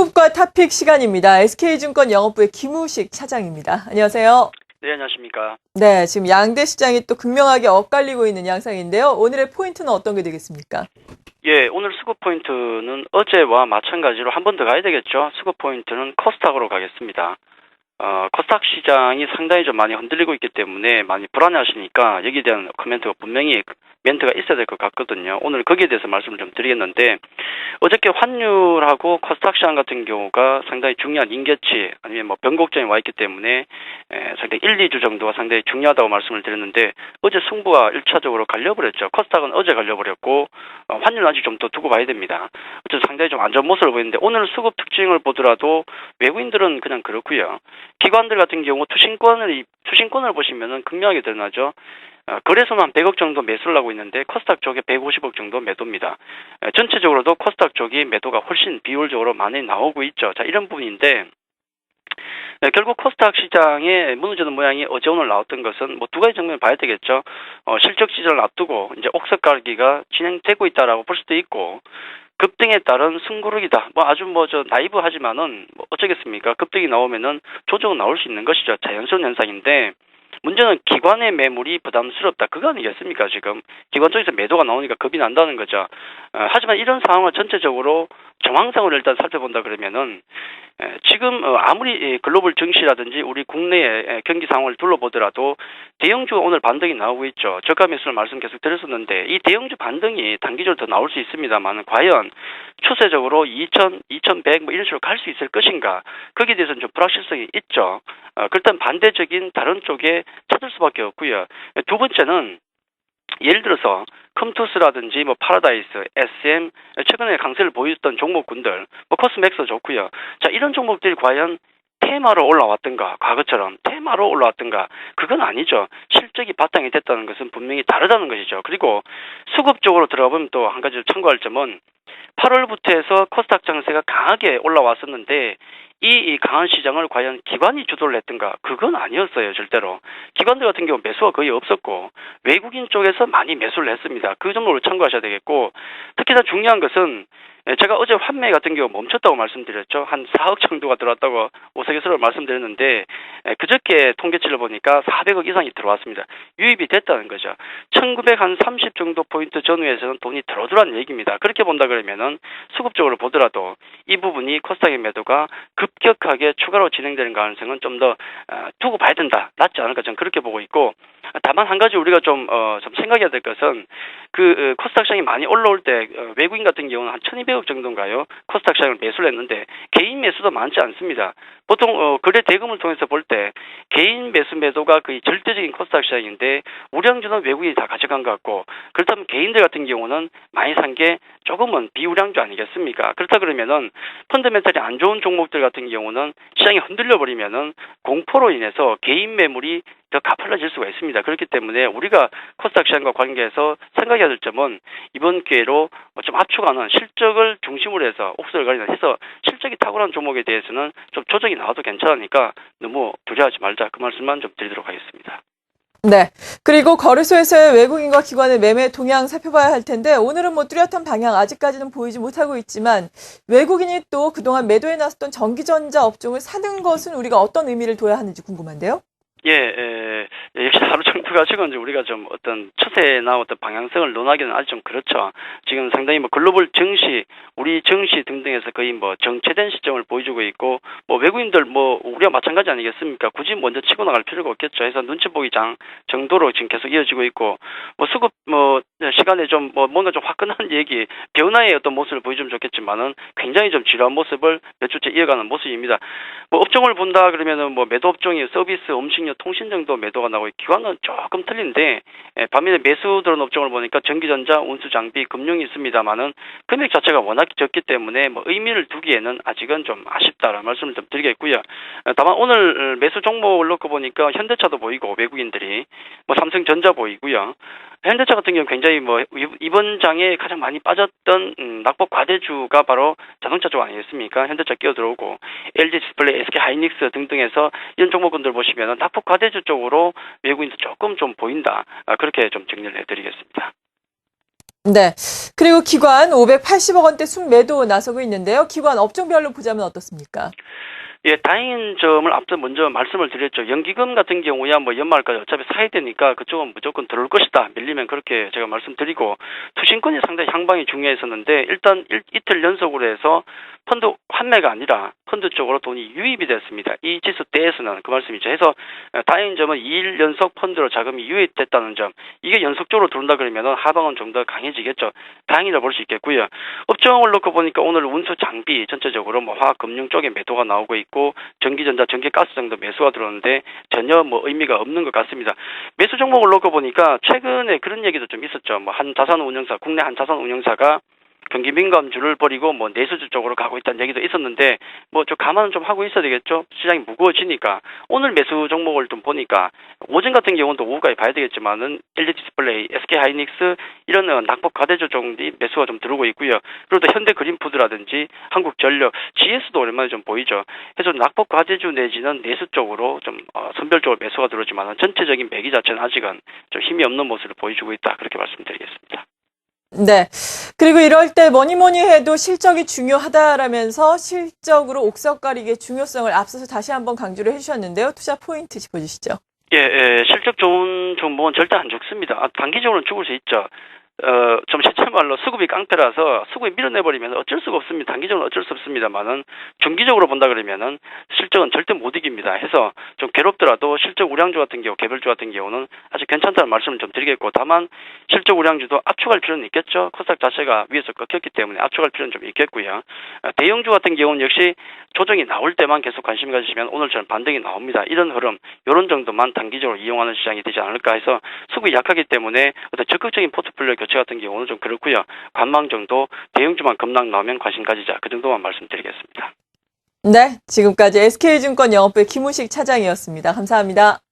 스쿱과 탑픽 시간입니다. SK증권 영업부의 김우식 차장입니다. 안녕하세요. 네, 안녕하십니까. 네, 지금 양대 시장이 또 극명하게 엇갈리고 있는 양상인데요. 오늘의 포인트는 어떤 게 되겠습니까? 예, 오늘 수급 포인트는 어제와 마찬가지로 한 번 더 가야 되겠죠. 수급 포인트는 코스닥으로 가겠습니다. 코스닥 시장이 상당히 좀 많이 흔들리고 있기 때문에 많이 불안해하시니까 여기에 대한 코멘트가 분명히 멘트가 있어야 될 것 같거든요. 오늘 거기에 대해서 말씀을 좀 드리겠는데, 어저께 환율하고 코스닥 시장 같은 경우가 상당히 중요한 임계치 아니면 뭐 변곡점에 와 있기 때문에 상당히 1, 2주 정도가 상당히 중요하다고 말씀을 드렸는데, 어제 승부가 1차적으로 갈려버렸죠. 코스닥은 어제 갈려버렸고 환율은 아직 좀 더 두고 봐야 됩니다. 어쨌든 상당히 좀 안 좋은 모습을 보이는데, 오늘 수급 특징을 보더라도 외국인들은 그냥 그렇고요. 기관들 같은 경우 투신권을 보시면은 극명하게 드러나죠. 거래소만 100억 정도 매수를 하고 있는데 코스닥 쪽에 150억 정도 매도입니다. 전체적으로도 코스닥 쪽이 매도가 훨씬 비율적으로 많이 나오고 있죠. 자, 이런 부분인데, 결국 코스닥 시장에 무너지는 모양이 어제 오늘 나왔던 것은 뭐 두 가지 측면을 봐야 되겠죠. 실적 시즌을 앞두고 이제 옥석 갈기가 진행되고 있다라고 볼 수도 있고, 급등에 따른 숨고르기다. 아주 나이브하지만은 어쩌겠습니까? 급등이 나오면은 조정은 나올 수 있는 것이죠. 자연스러운 현상인데, 문제는 기관의 매물이 부담스럽다. 그거 아니겠습니까? 지금 기관 쪽에서 매도가 나오니까 겁이 난다는 거죠. 하지만 이런 상황을 전체적으로 정황상으로 일단 살펴본다 그러면은, 지금 아무리 글로벌 증시라든지 우리 국내의 경기 상황을 둘러보더라도 대형주가 오늘 반등이 나오고 있죠. 저가 매수를 말씀 계속 드렸었는데, 이 대형주 반등이 단기적으로 더 나올 수 있습니다만, 과연 추세적으로 2,000, 2,100 이런 식으로 갈 수 있을 것인가? 거기에 대해서는 좀 불확실성이 있죠. 일단 반대적인 다른 쪽에 찾을 수밖에 없고요. 두 번째는, 예를 들어서 컴투스라든지 파라다이스, SM, 최근에 강세를 보였던 종목군들, 코스맥스 좋고요. 자, 이런 종목들이 과연 테마로 올라왔던가, 과거처럼 테마로 올라왔던가, 그건 아니죠. 실적이 바탕이 됐다는 것은 분명히 다르다는 것이죠. 그리고 수급 쪽으로 들어가보면 또 한 가지 참고할 점은, 8월부터 해서 코스닥 장세가 강하게 올라왔었는데, 이 강한 시장을 과연 기관이 주도를 했던가? 그건 아니었어요, 절대로. 기관들 같은 경우 매수가 거의 없었고, 외국인 쪽에서 많이 매수를 했습니다. 그 점을 참고하셔야 되겠고, 특히나 중요한 것은, 제가 어제 환매 같은 경우 멈췄다고 말씀드렸죠. 한 4억 정도가 들어왔다고 우스갯소리로 말씀드렸는데, 그저께 통계치를 보니까 400억 이상이 들어왔습니다. 유입이 됐다는 거죠. 1930 정도 포인트 전후에서는 돈이 들어오더라는 얘기입니다. 그렇게 본다 그러면은 수급적으로 보더라도 이 부분이 코스닥의 매도가 급격하게 추가로 진행되는 가능성은 좀 더 두고 봐야 된다. 낫지 않을까 저는 그렇게 보고 있고, 다만 한 가지 우리가 좀 생각해야 될 것은, 코스닥 시장이 많이 올라올 때 외국인 같은 경우는 한 1,200억 정도인가요? 코스닥 시장을 매수를 했는데 개인 매수도 많지 않습니다. 보통 거래 대금을 통해서 볼 때 개인 매도가 거의 절대적인 코스닥 시장인데, 우량주는 외국인이 다 가져간 것 같고, 그렇다면 개인들 같은 경우는 많이 산 게 조금은 비우량주 아니겠습니까? 그렇다 그러면은 펀더멘털이 안 좋은 종목들 같은 경우는 시장이 흔들려 버리면은 공포로 인해서 개인 매물이 더 가팔라질 수가 있습니다. 그렇기 때문에 우리가 코스닥 시장과 관계해서 생각해야 될 점은, 이번 기회로 좀 압축하는 실적을 중심으로 해서 옥석을 가리해서 실적이 탁월한 종목에 대해서는 좀 조정이 나와도 괜찮으니까 너무 두려워하지 말자, 그 말씀만 좀 드리도록 하겠습니다. 네. 그리고 거래소에서의 외국인과 기관의 매매 동향 살펴봐야 할 텐데, 오늘은 뚜렷한 방향 아직까지는 보이지 못하고 있지만, 외국인이 또 그동안 매도해 놨었던 전기전자 업종을 사는 것은 우리가 어떤 의미를 둬야 하는지 궁금한데요. 역시 하루 정도가 지금 이제 우리가 좀 어떤 추세나 어떤 방향성을 논하기는 아직 좀 그렇죠. 지금 상당히 글로벌 증시, 우리 증시 등등에서 거의 정체된 시점을 보여주고 있고, 외국인들 우리와 마찬가지 아니겠습니까? 굳이 먼저 치고 나갈 필요가 없겠죠. 해서 눈치 보기 정도로 지금 계속 이어지고 있고, 수급 시간에 좀 뭔가 좀 화끈한 얘기, 변화의 어떤 모습을 보여주면 좋겠지만은 굉장히 좀 지루한 모습을 몇 주째 이어가는 모습입니다. 업종을 본다 그러면은 매도 업종이 서비스, 음식료, 통신 정도 매도가 나오고, 기관은 조금 틀린데, 반면에 매수 들어온 업종을 보니까 전기전자, 운수장비, 금융이 있습니다만은 금액 자체가 워낙 적기 때문에 의미를 두기에는 아직은 좀 아쉽다라는 말씀을 좀 드리겠고요. 다만 오늘 매수 종목을 놓고 보니까 현대차도 보이고, 외국인들이 삼성전자 보이고요. 현대차 같은 경우 굉장히 이번 장에 가장 많이 빠졌던 낙폭 과대주가 바로 자동차 쪽 아니겠습니까? 현대차 끼어들어오고, LG 디스플레이, SK 하이닉스 등등해서 이런 종목군들 보시면 낙폭 과대주 쪽으로 외국인도 조금 좀 보인다. 그렇게 좀 정리를 해드리겠습니다. 네. 그리고 기관 580억 원대 순매도 나서고 있는데요. 기관 업종별로 보자면 어떻습니까? 예, 다행인 점을 앞서 먼저 말씀을 드렸죠. 연기금 같은 경우야 뭐 연말까지 어차피 사야 되니까 그쪽은 무조건 들어올 것이다. 밀리면 그렇게 제가 말씀드리고 투신권이 상당히 향방이 중요했었는데 일단 이틀 연속으로 해서 펀드 환매가 아니라 펀드 쪽으로 돈이 유입이 됐습니다. 이 지수대에서는 그 말씀이죠. 해서 다행인 점은 2일 연속 펀드로 자금이 유입됐다는 점. 이게 연속적으로 들어온다 그러면은 하방은 좀 더 강해지겠죠. 다행이라 볼 수 있겠고요. 업종을 놓고 보니까 오늘 운수 장비 전체적으로 뭐 화학 금융 쪽에 매도가 나오고 있고 전기전자, 전기가스 정도 매수가 들어오는데 전혀 뭐 의미가 없는 것 같습니다. 매수 종목을 놓고 보니까 최근에 그런 얘기도 좀 있었죠. 뭐 한 자산운용사, 국내 한 자산운용사가 경기 민감주를 버리고 뭐 내수주 쪽으로 가고 있다는 얘기도 있었는데 뭐 좀 감안은 좀 하고 있어야 되겠죠. 시장이 무거워지니까 오늘 매수 종목을 좀 보니까 오전 같은 경우는 또 오후까지 봐야 되겠지만은 LG 디스플레이, SK 하이닉스 이런 낙폭 과대주 종이 매수가 좀 들어오고 있고요. 그리고 또 현대 그린푸드라든지 한국전력, GS도 오랜만에 좀 보이죠. 그래서 낙폭 과대주 내지는 내수 쪽으로 좀 선별적으로 매수가 들어오지만 전체적인 매기 자체는 아직은 좀 힘이 없는 모습을 보여주고 있다. 그렇게 말씀드리겠습니다. 네. 그리고 이럴 때 뭐니 해도 실적이 중요하다라면서 실적으로 옥석 가리기의 중요성을 앞서서 다시 한번 강조를 해주셨는데요. 투자 포인트 짚어주시죠. 예, 실적 좋은 종목은 절대 안 죽습니다. 단기적으로는 죽을 수 있죠. 좀 실제말로 수급이 깡패라서 수급이 밀어내버리면 어쩔 수가 없습니다. 단기적으로는 어쩔 수 없습니다만은 중기적으로 본다 그러면은 실적은 절대 못 이깁니다. 해서 좀 괴롭더라도 실적 우량주 같은 경우, 개별주 같은 경우는 아주 괜찮다는 말씀을 좀 드리겠고, 다만 실적 우량주도 압축할 필요는 있겠죠. 코스닥 자체가 위에서 꺾였기 때문에 압축할 필요는 좀 있겠고요. 대형주 같은 경우는 역시 조정이 나올 때만 계속 관심 가지시면 오늘처럼 반등이 나옵니다. 이런 흐름, 이런 정도만 단기적으로 이용하는 시장이 되지 않을까 해서 수급이 약하기 때문에 어떤 적극적인 포트폴리오 교체 같은 경우는 좀 그렇고요. 관망 정도, 대형주만 급락 나오면 관심 가지자. 그 정도만 말씀드리겠습니다. 네. 지금까지 SK증권 영업부의 김우식 차장이었습니다. 감사합니다.